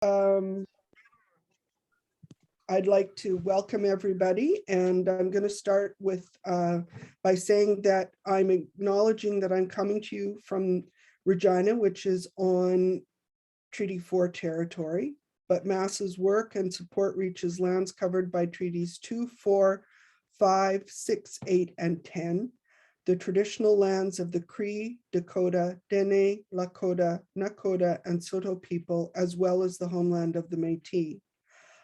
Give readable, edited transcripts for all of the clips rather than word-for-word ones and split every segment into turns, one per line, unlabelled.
I'd like to welcome everybody, and I'm going to start with by saying that I'm acknowledging that I'm coming to you from Regina, which is on Treaty 4 territory, but MASA's work and support reaches lands covered by Treaties 2, 4, 5, 6, 8, and 10, the traditional lands of the Cree, Dakota, Dene, Lakota, Nakota, and Saulteaux people, as well as the homeland of the Métis.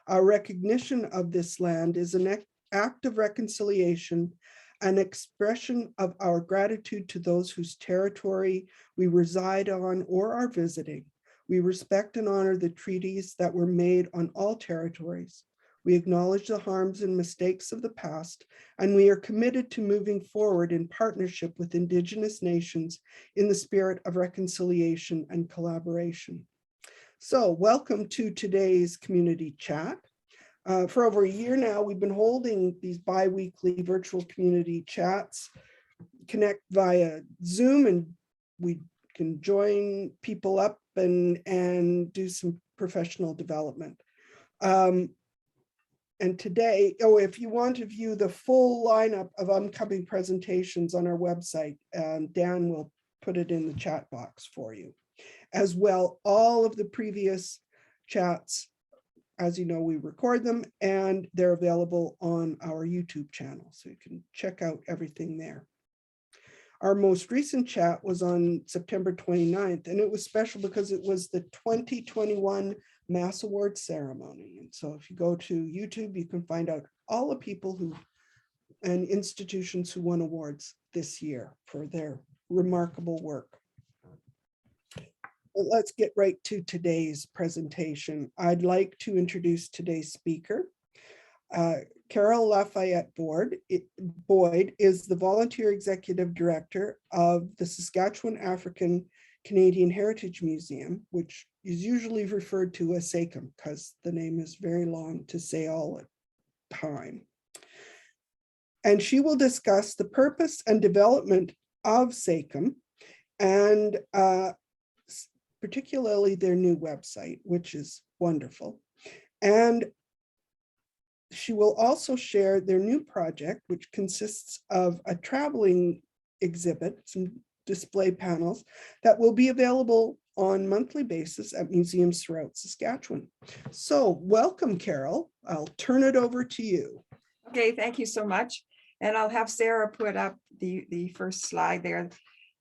Our recognition of this land is an act of reconciliation, an expression of our gratitude to those whose territory we reside on or are visiting. We respect and honor the treaties that were made on all territories. We acknowledge the harms and mistakes of the past, and we are committed to moving forward in partnership with Indigenous nations in the spirit of reconciliation and collaboration. So welcome to today's community chat. For over a year now, we've been holding these bi-weekly virtual community chats, connect via Zoom, and we can join people up and do some professional development. And today, if you want to view the full lineup of upcoming presentations on our website, Dan will put it in the chat box for you. As well, all of the previous chats, as you know, we record them and they're available on our YouTube channel, so you can check out everything there. Our most recent chat was on September 29th, and it was special because it was the 2021 Mass Award ceremony. And so if you go to YouTube, you can find out all the people who and institutions who won awards this year for their remarkable work. Well, let's get right to today's presentation. I'd like to introduce today's speaker. Carol LaFayette-Boyd is the volunteer executive director of the Saskatchewan African Canadian Heritage Museum, which is usually referred to as SACHM because the name is very long to say all the time. And she will discuss the purpose and development of SACHM and particularly their new website, which is wonderful. And she will also share their new project, which consists of a traveling exhibit, some display panels that will be available on a monthly basis at museums throughout Saskatchewan. So welcome, Carol. I'll turn it over to you.
Okay, thank you so much. And I'll have Sarah put up the first slide there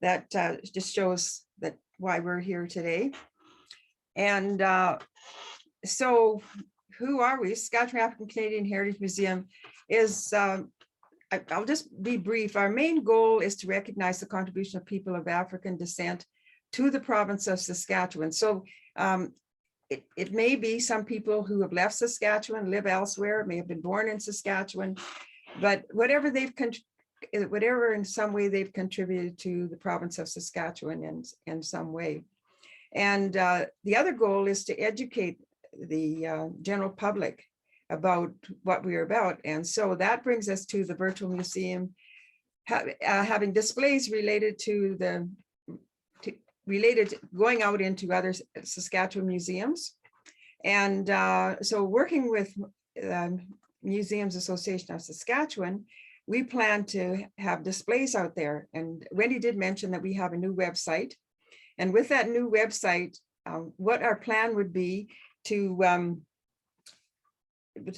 that just shows that why we're here today. And so who are we? Saskatchewan African Canadian Heritage Museum is, I'll just be brief. Our main goal is to recognize the contribution of people of African descent to the province of Saskatchewan. So it may be some people who have left Saskatchewan, live elsewhere, may have been born in Saskatchewan, but whatever in some way they've contributed to the province of Saskatchewan in some way. And the other goal is to educate the general public about what we're about. And so that brings us to the virtual museum, having displays related to going out into other Saskatchewan museums. And so working with Museums Association of Saskatchewan, we plan to have displays out there. And Wendy did mention that we have a new website. And with that new website, what our plan would be to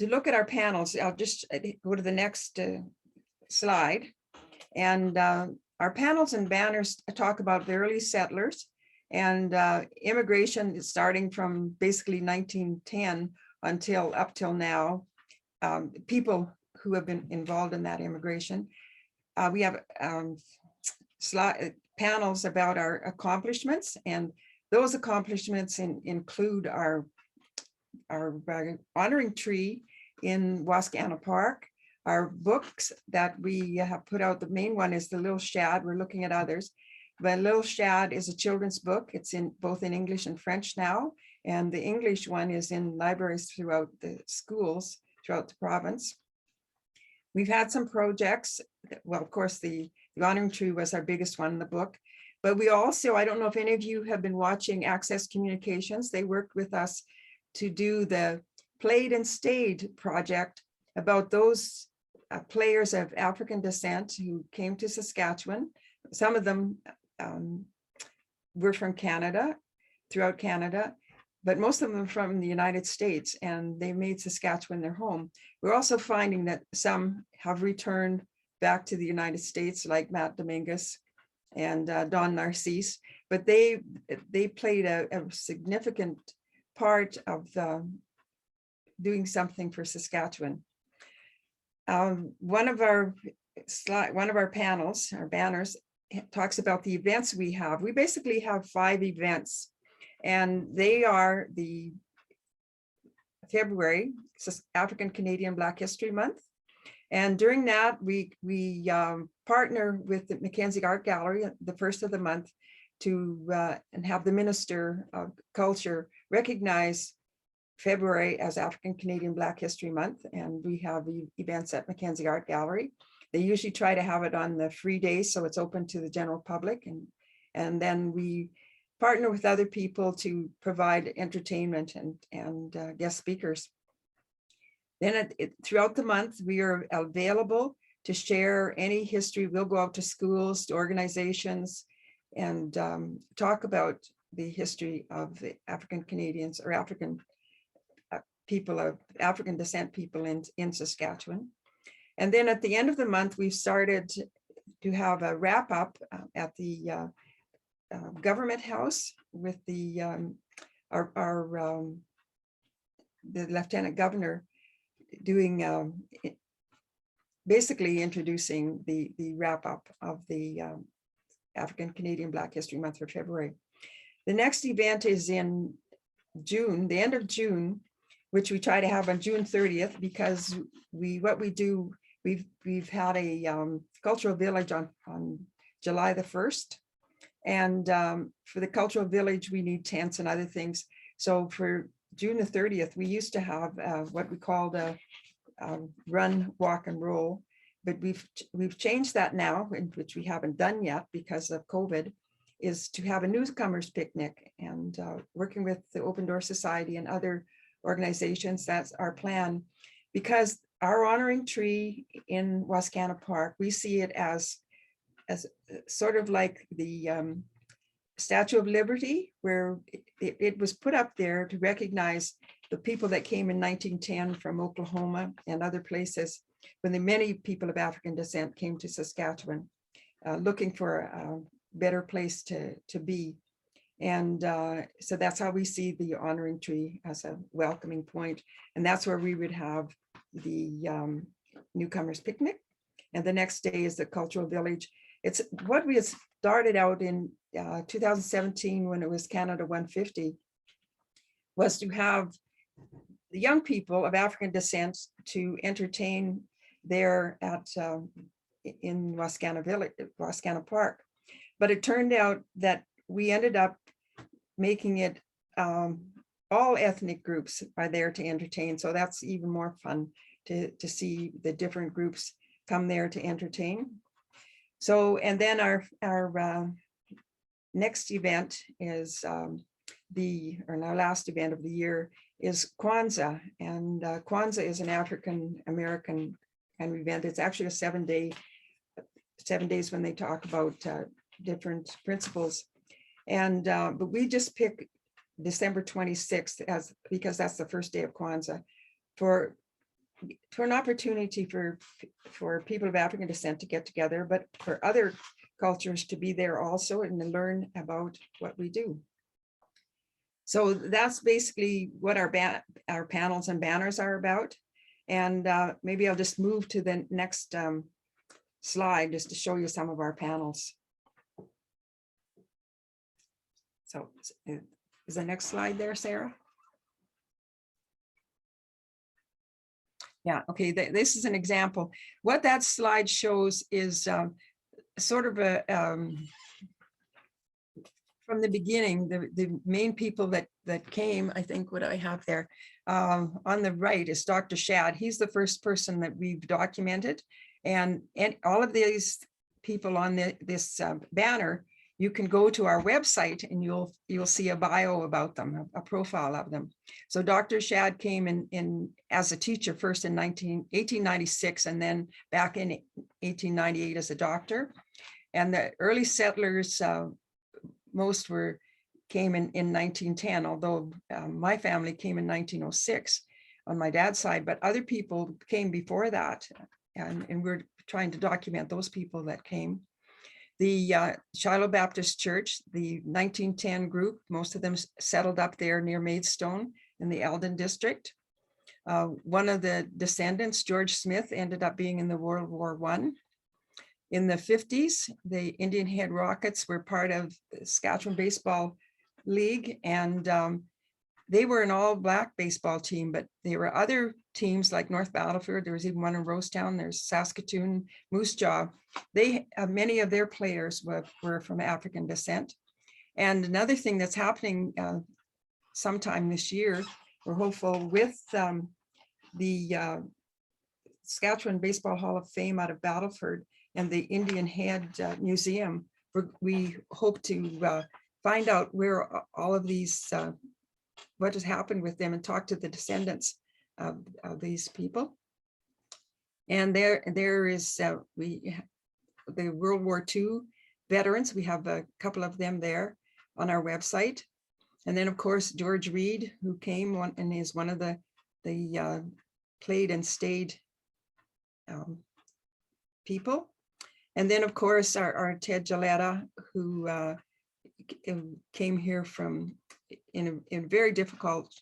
look at our panels. I'll just go to the next slide. And our panels and banners talk about the early settlers and immigration is starting from basically 1910 up till now, people who have been involved in that immigration. We have panels about our accomplishments, and those accomplishments include our honoring tree in Wascana Park, our books that we have put out. The main one is the Little Shad. We're looking at others, but Little Shad is a children's book. It's in both in English and French now, and the English one is in libraries throughout the schools throughout the province. We've had some projects. Well, of course, the honoring tree was our biggest one in the book, but we also, I don't know if any of you have been watching Access Communications. They worked with us to do the Played and Stayed project about those players of African descent who came to Saskatchewan. Some of them were from Canada, throughout Canada, but most of them from the United States, and they made Saskatchewan their home. We're also finding that some have returned back to the United States, like Matt Dominguez and Don Narcisse, but they played a significant part of doing something for Saskatchewan. One of our panels, our banners, talks about the events we have. We basically have 5 events, and they are the February African Canadian Black History Month. And during that, we partner with the Mackenzie Art Gallery the first of the month to and have the Minister of Culture recognize February as African Canadian Black History Month. And we have events at Mackenzie Art Gallery. They usually try to have it on the free days, so it's open to the general public. And then we partner with other people to provide entertainment and guest speakers. Then throughout the month, we are available to share any history. We'll go out to schools, to organizations, and talk about the history of the African Canadians or African people of African descent people in Saskatchewan. And then at the end of the month, we've started to have a wrap up at the government house with the Lieutenant Governor doing basically introducing the wrap up of the African Canadian Black History Month for February. The next event is in June, the end of June, which we try to have on June 30th, because we've had a cultural village on July the 1st. And for the cultural village, we need tents and other things. So for June the 30th, we used to have what we called a run, walk, and roll, but we've changed that now, which we haven't done yet because of COVID, is to have a newcomers picnic. And working with the Open Door Society and other organizations, that's our plan. Because our honoring tree in Wascana Park, we see it as sort of like the Statue of Liberty, where it was put up there to recognize the people that came in 1910 from Oklahoma and other places, when the many people of African descent came to Saskatchewan, looking for a better place to be. And so that's how we see the honoring tree, as a welcoming point. And that's where we would have the newcomers picnic. And the next day is the cultural village. It's what we had started out in 2017 when it was Canada 150, was to have the young people of African descent to entertain there in Wascana Park. But it turned out that we ended up making it all ethnic groups are there to entertain. So that's even more fun to see the different groups come there to entertain. So, and then our next event is our last event of the year is Kwanzaa. And Kwanzaa is an African American kind of event. It's actually a 7 days when they talk about different principles. And but we just pick December 26th because that's the first day of Kwanzaa for an opportunity for people of African descent to get together, but for other cultures to be there also and to learn about what we do. So that's basically what our panels and banners are about. And maybe I'll just move to the next slide just to show you some of our panels. So is the next slide there, Sarah? Yeah, okay, this is an example. What that slide shows is sort of a, from the beginning, the main people that came, I think what I have there, on the right is Dr. Shad. He's the first person that we've documented. And all of these people on this banner you can go to our website and you'll see a bio about them, a profile of them. So Dr. Shad came in as a teacher first in 1896, and then back in 1898 as a doctor. And the early settlers, most came in 1910, although my family came in 1906 on my dad's side, but other people came before that. And we're trying to document those people that came. The Shiloh Baptist Church, the 1910 group, most of them settled up there near Maidstone in the Eldon district. One of the descendants, George Smith, ended up being in the World War I. In the 50s, the Indian Head Rockets were part of the Saskatchewan Baseball League, and they were an all-black baseball team, but there were other teams like North Battleford. There was even one in Rosetown. There's Saskatoon, Moose Jaw. They many of their players were from African descent. And another thing that's happening sometime this year, we're hopeful, with the Saskatchewan Baseball Hall of Fame out of Battleford and the Indian Head Museum, we hope to find out where all of these, what has happened with them, and talk to the descendants of these people. And there is the World War II veterans. We have a couple of them there on our website. And then of course, George Reed, who came and is one of the played and stayed people. And then of course, our Ted Gilletta, who came here from in a very difficult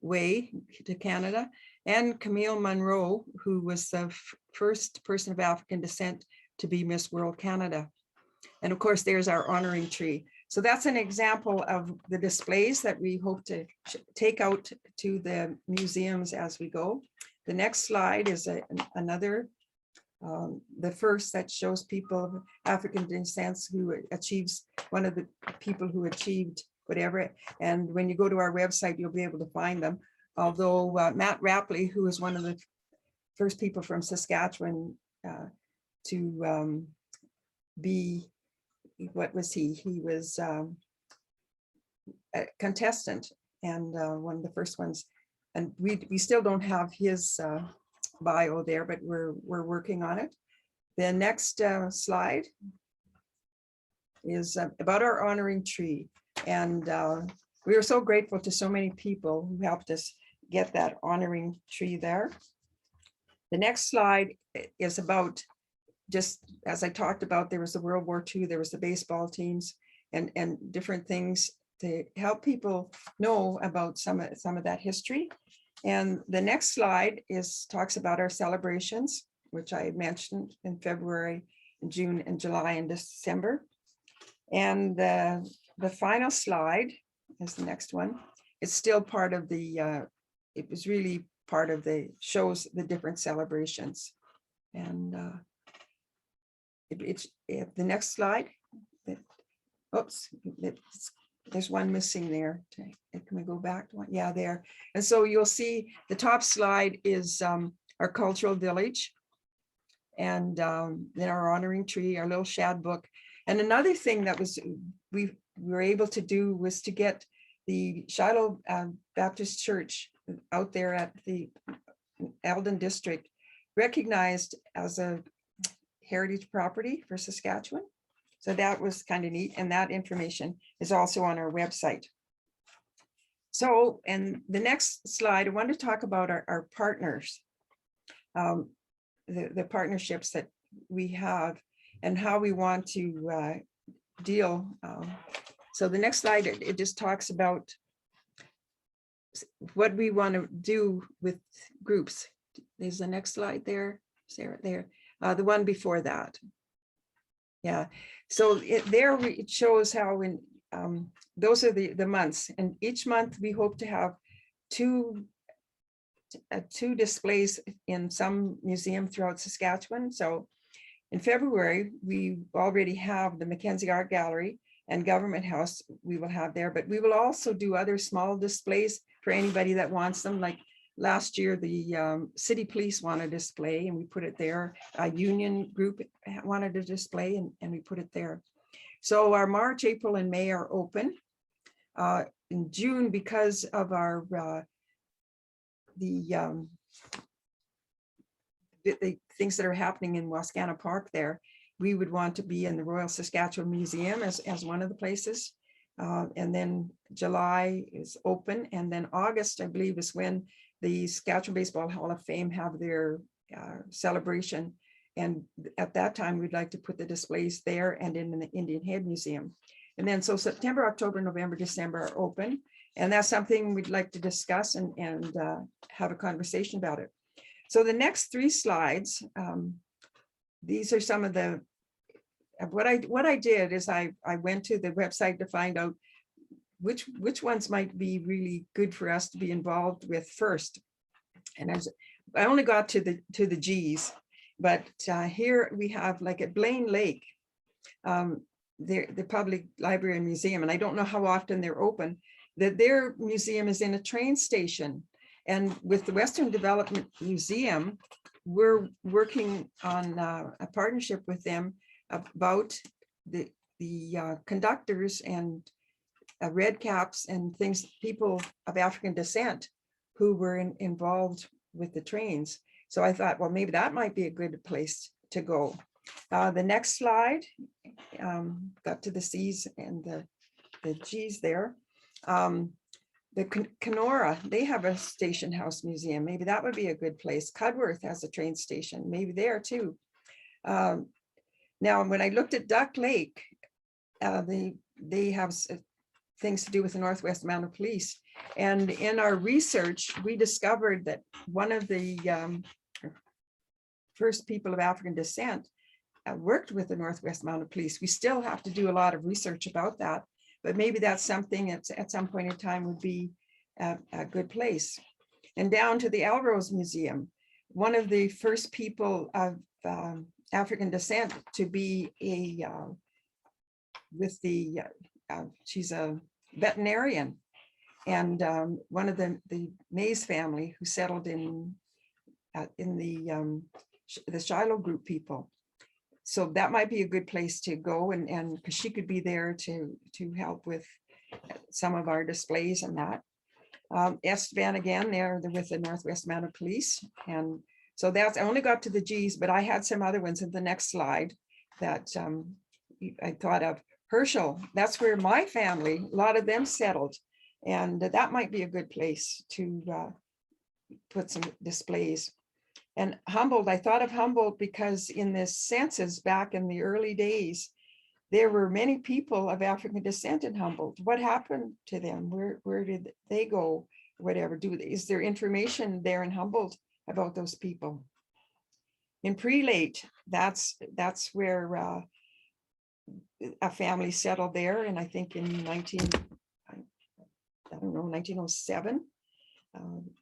way to Canada, and Camille Munro, who was the first person of African descent to be Miss World Canada. And of course, there's our honoring tree. So that's an example of the displays that we hope to take out to the museums as we go. The next slide is another, the first that shows people of African descent who achieves, one of the people who achieved whatever. And when you go to our website, you'll be able to find them. Although Matt Rapley, who is one of the first people from Saskatchewan to be, what was he? He was a contestant and one of the first ones. And we still don't have his bio there, but we're working on it. The next slide is about our honoring tree. And we are so grateful to so many people who helped us get that honoring tree there. The next slide is about, just as I talked about, there was the World War II, there was the baseball teams and different things to help people know about some of that history. And the next slide talks about our celebrations, which I mentioned in February, June, and July, and December. And the final slide is the next one. It's still part of the, it was really part of shows the different celebrations. And the next slide, oops, there's one missing there. Can we go back to one? Yeah, there. And so you'll see the top slide is our cultural village, and then our honoring tree, our little Shad book. And another thing that we were able to do was to get the Shiloh Baptist Church out there at the Eldon district recognized as a heritage property for Saskatchewan. So that was kind of neat. And that information is also on our website. So, and the next slide, I want to talk about our partners, the partnerships that we have and how we want to deal. So the next slide, it just talks about what we want to do with groups. There's the next slide there, Sarah, there. The one before that. Yeah, so it shows how in those are the months, and each month we hope to have two displays in some museum throughout Saskatchewan. So in February, we already have the Mackenzie Art Gallery and Government House we will have there, but we will also do other small displays for anybody that wants them. Like last year, the city police wanted a display and we put it there. A union group wanted a display and we put it there. So our March, April, and May are open. In June, because of our the things that are happening in Wascana Park there, we would want to be in the Royal Saskatchewan Museum as one of the places. And then July is open. And then August, I believe, is when the Saskatchewan Baseball Hall of Fame have their celebration. And at that time, we'd like to put the displays there and in the Indian Head Museum. And then so September, October, November, December are open. And that's something we'd like to discuss and have a conversation about it. So the next 3 slides, these are some of the, what I did is I went to the website to find out which ones might be really good for us to be involved with first. And I only got to the G's, but here we have, like at Blair Lake, the public library and museum, and I don't know how often they're open, that their museum is in a train station. And with the Western Development Museum, we're working on a partnership with them about the conductors and red caps and things, people of African descent who were involved with the trains. So I thought, well, maybe that might be a good place to go. The next slide, got to the C's and the G's there. The Kenora, they have a station house museum. Maybe that would be a good place. Cudworth has a train station, maybe there too. Now, when I looked at Duck Lake, they have things to do with the Northwest Mounted Police. And in our research, we discovered that one of the first people of African descent worked with the Northwest Mounted Police. We still have to do a lot of research about that, but maybe that's something at some point in time would be a good place. And down to the Elrose Museum, one of the first people of African descent to be she's a veterinarian, and one of the Mays family who settled in the Shiloh group people. So that might be a good place to go, and because she could be there to help with some of our displays and that. Estevan again, they're with the Northwest Mounted Police. And so that's, I only got to the G's, but I had some other ones in the next slide that I thought of. Herschel, that's where my family, a lot of them settled. And that might be a good place to put some displays. And Humboldt, I thought of Humboldt because in the census back in the early days, there were many people of African descent in Humboldt. What happened to them? Where did they go? Whatever. Is there information there in Humboldt about those people? In Prelate, that's where a family settled there, and I think in 1907.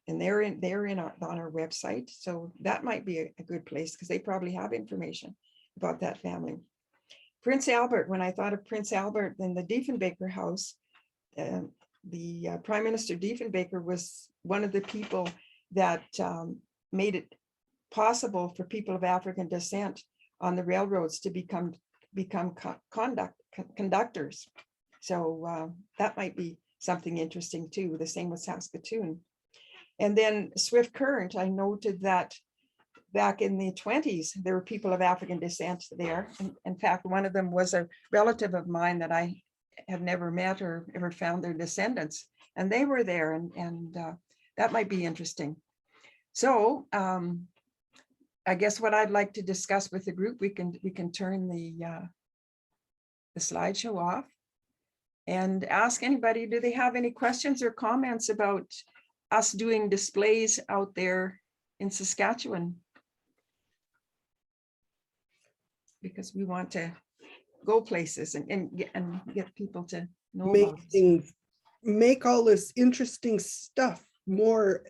And they're on our website, so that might be a good place because they probably have information about that family. Prince Albert, when I thought of Prince Albert and the Diefenbaker House, the Prime Minister Diefenbaker was one of the people that made it possible for people of African descent on the railroads to become conductors. So that might be something interesting too. The same with Saskatoon. And then Swift Current, I noted that back in the 20s, there were people of African descent there. And in fact, one of them was a relative of mine that I have never met or ever found their descendants. And they were there, and that might be interesting. So I guess what I'd like to discuss with the group, we can turn the slideshow off and ask anybody, do they have any questions or comments about us doing displays out there in Saskatchewan? Because we want to go places and get people to know about
things, make all this interesting stuff more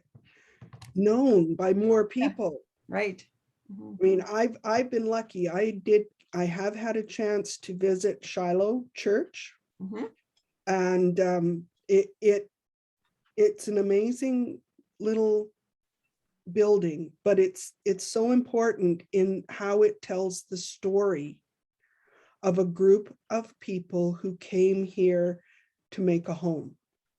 known by more people.
Yeah, right. Mm-hmm.
I mean, I've been lucky. I have had a chance to visit Shiloh Church. Mm-hmm. And it's an amazing little building, but it's so important in how it tells the story of a group of people who came here to make a home.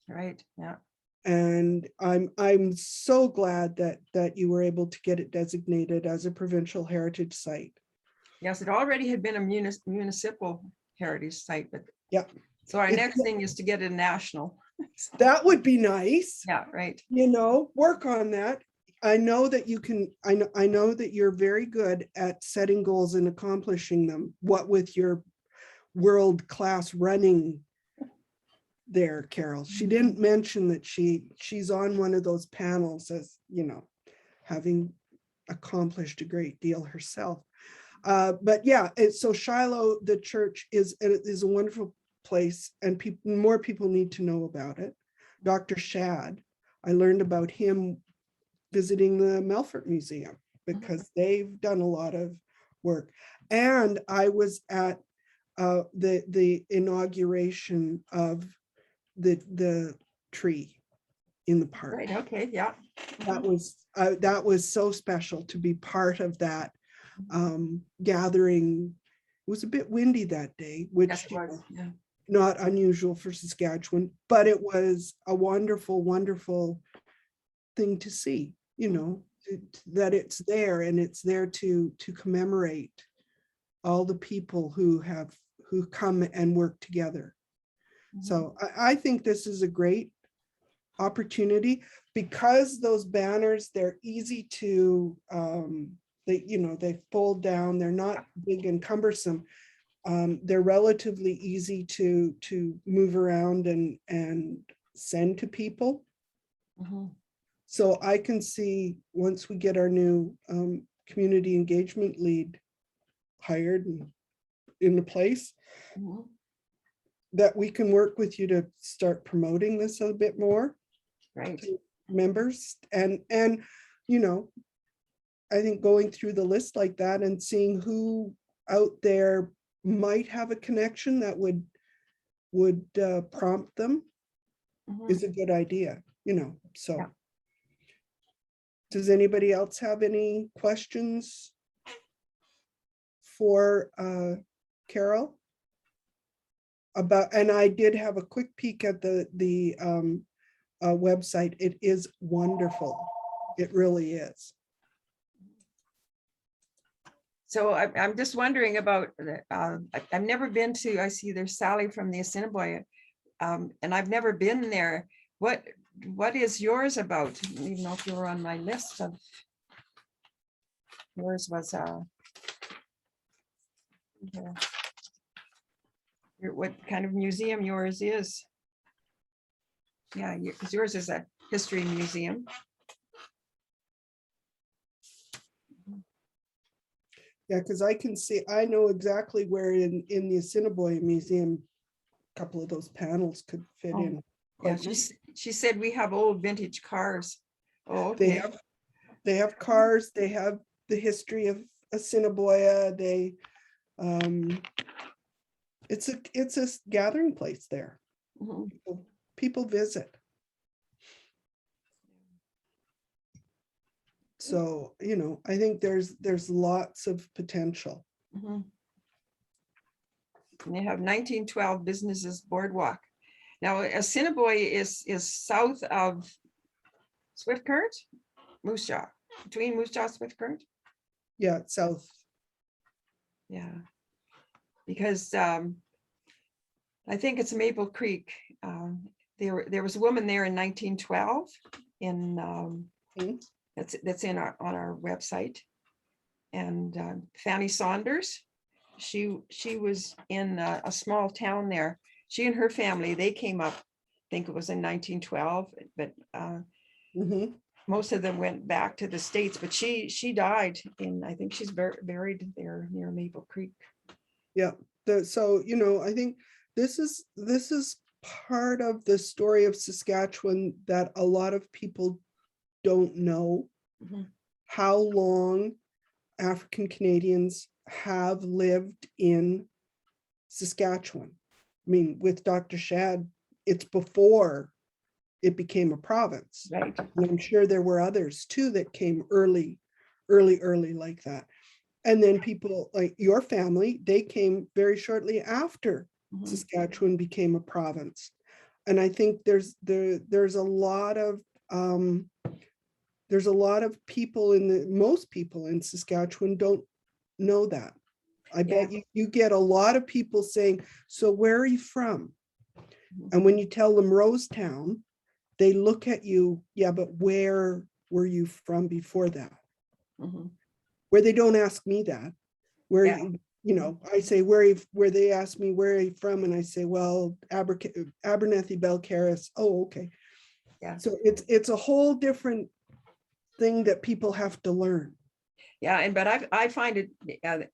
Right, yeah.
And I'm so glad that you were able to get it designated as a provincial heritage site.
Yes, it already had been a municipal heritage site, but
Yeah.
so our
It's-
next thing is to get it national.
That would be nice.
Yeah, right.
You know, work on that. I know that you can, I know that you're very good at setting goals and accomplishing them. What with your world-class running there, Carol. She didn't mention that she's on one of those panels as, you know, having accomplished a great deal herself. But yeah, so Shiloh, the church is a wonderful place, and more people need to know about it. Dr. Shad, I learned about him visiting the Melfort Museum because they've done a lot of work. And I was at the inauguration of the tree in the park.
Right, okay, yeah.
That was so special to be part of that gathering. It was a bit windy that day, which
Yes, it was, yeah.
not unusual for Saskatchewan, but it was a wonderful, wonderful thing to see, you know, that it's there, and it's there to commemorate all the people who come and work together. So I think this is a great opportunity because those banners, they're easy to, they fold down, they're not big and cumbersome. They're relatively easy to move around and send to people. So I can see once we get our new community engagement lead hired and into place, that we can work with you to start promoting this a bit more.
Right.
To members. And you know, I think going through the list like that and seeing who out there might have a connection that would prompt them is a good idea, you know. So
Yeah.
Does anybody else have any questions for Carol? And I did have a quick peek at the website. It is wonderful. It really is.
So I'm just wondering about, I've never been to, I see there's Sally from the Assiniboia, and I've never been there. What is yours about? Even know if you were on my list of, yours was, what kind of museum yours is? Yeah, because yours is a history museum.
Yeah, because I can see, I know exactly where in the Assiniboia Museum, a couple of those panels could fit in.
Yeah,
quite nice.
she said we have old vintage cars. Oh, okay.
They have cars, they have the history of Assiniboia, it's a gathering place there. People visit. So, you know, I think there's lots of potential.
And they have 1912 Businesses Boardwalk. Now, Assiniboia is south of Swift Current, Moose Jaw, between Moose Jaw, Swift Current.
Yeah, south.
Yeah, because I think it's Maple Creek. There was a woman there in 1912 in that's on our website, and Fanny Saunders. She was in a small town there. She and her family, they came up, I think it was in 1912, but most of them went back to the States, but she died in, I think she's buried there near Maple Creek.
Yeah, so, you know, I think this is part of the story of Saskatchewan that a lot of people don't know. How long African Canadians have lived in Saskatchewan. I mean, with Dr. Shad, it's before it became a province.
Right.
And I'm sure there were others too that came early like that. And then people like your family, they came very shortly after
Mhm.
Saskatchewan became a province. And I think there's a lot of people most people in Saskatchewan don't know that. I
Yeah.
bet you get a lot of people saying, so where are you from?
Mhm.
And when you tell them Rosetown, they look at you, yeah, but where were you from before that?
Mhm.
Where they don't ask me that. Where
Yeah.
I say where they ask me where are you from, and I say, well, Abernethy Belcarris. Oh, okay.
Yeah.
So it's a whole different thing that people have to learn.
Yeah, and but I find it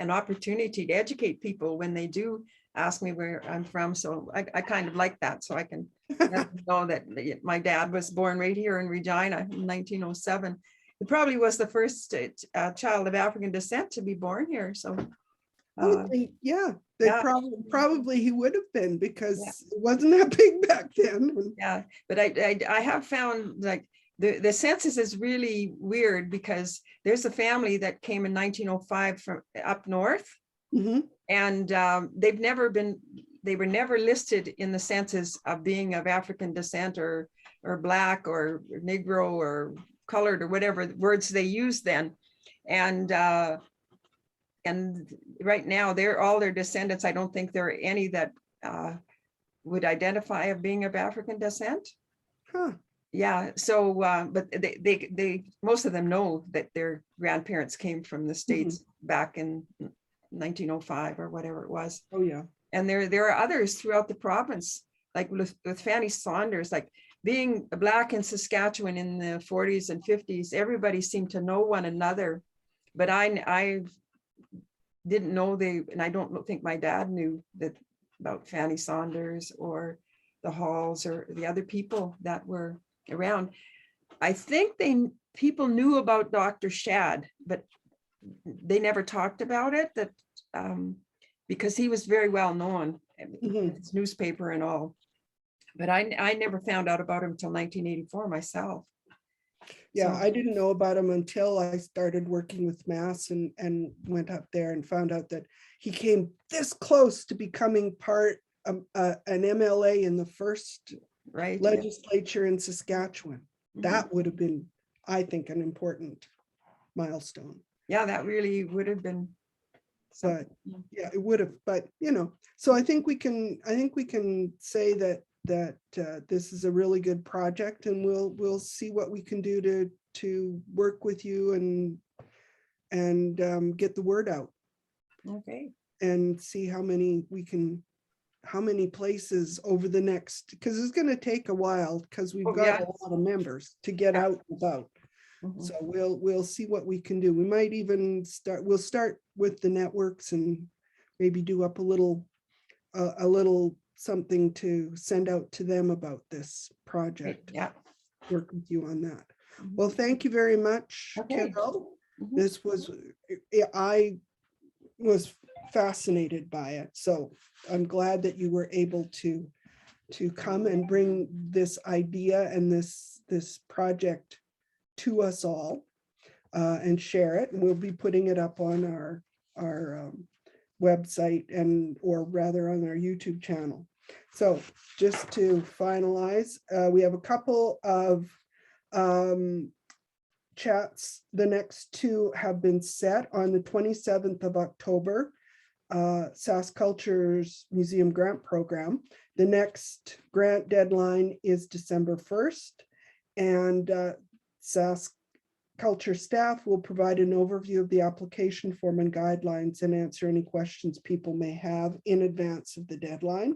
an opportunity to educate people when they do ask me where I'm from. So I kind of like that. So I can let them know that my dad was born right here in Regina in 1907. He probably was the first child of African descent to be born here. So
I would think, yeah, they
yeah,
probably he would have been,
yeah,
because it wasn't that big back then.
yeah. But I have found like the census is really weird because there's a family that came in 1905 from up north.
Mhm.
And they were never listed in the census of being of African descent or black or Negro or colored or whatever words they used then. And right now they're all their descendants. I don't think there are any that would identify of being of African descent.
Huh.
Yeah, so but they most of them know that their grandparents came from the States back in 1905 or whatever it was.
Oh yeah.
And there are others throughout the province, like with Fanny Saunders, like being black in Saskatchewan in the 40s and 50s, everybody seemed to know one another. But I didn't know and I don't think my dad knew that about Fanny Saunders or the Halls or the other people that were around. I think people knew about Dr. Shad, but they never talked about it, that because he was very well known with his newspaper and all. But I never found out about him until 1984 myself.
Yeah,
So,
I didn't know about him until I started working with Mass and went up there and found out that he came this close to becoming part of an MLA in the first
right.
legislature in Saskatchewan.
Mhm.
That would have been, I think, an important milestone.
Yeah, that really would have been
But
something.
yeah, it would have. But so I think we can say that this is a really good project, and we'll see what we can do to work with you and get the word out
Okay.
and see how many places over the next, because it's going to take a while, because we've
Oh,
got
yeah.
a lot of members to get
Yeah.
out and about.
Mhm.
So we'll see what we can do. We might even we'll start with the networks and maybe do up a little something to send out to them about this project.
Yeah.
Work with you on that.
Mhm.
Well, thank you very much,
Okay.
Carol.
Mhm.
This was, I was fascinated by it. So I'm glad that you were able to come and bring this idea and this project to us all and share it. And we'll be putting it up on our website, or rather on our YouTube channel. So just to finalize, we have a couple of chats. The next two have been set on the 27th of October, SaskCulture's Museum Grant Program. The next grant deadline is December 1st, and SaskCulture staff will provide an overview of the application form and guidelines and answer any questions people may have in advance of the deadline.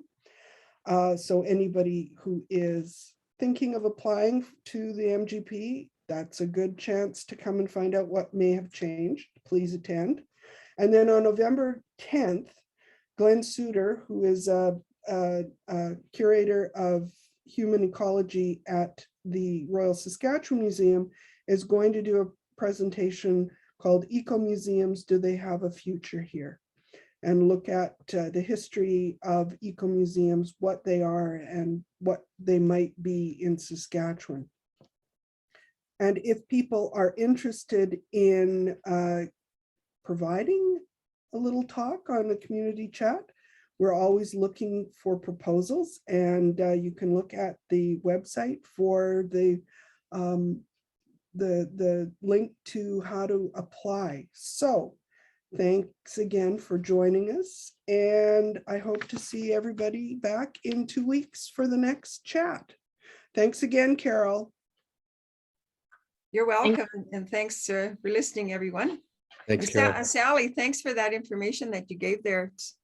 So anybody who is thinking of applying to the MGP, that's a good chance to come and find out what may have changed. Please attend. And then on November 10th, Glenn Suter, who is a curator of human ecology at the Royal Saskatchewan Museum, is going to do a presentation called Eco Museums, Do They Have a Future Here? And look at the history of eco museums, what they are and what they might be in Saskatchewan. And if people are interested in providing a little talk on the community chat. We're always looking for proposals, and you can look at the website for the link to how to apply. So thanks again for joining us, and I hope to see everybody back in 2 weeks for the next chat. Thanks again, Carol.
You're welcome, and thanks for listening, everyone.
Thanks,
And
Carol.
Sally, thanks for that information that you gave there. It's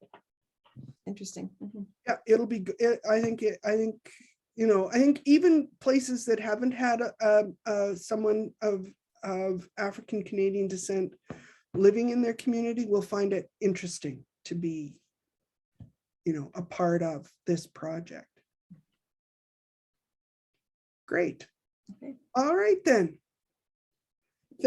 interesting. Mhm.
Yeah, it'll be good. I think you know, I think even places that haven't had someone of African Canadian descent living in their community will find it interesting to be, you know, a part of this project. Great.
Okay.
All right then.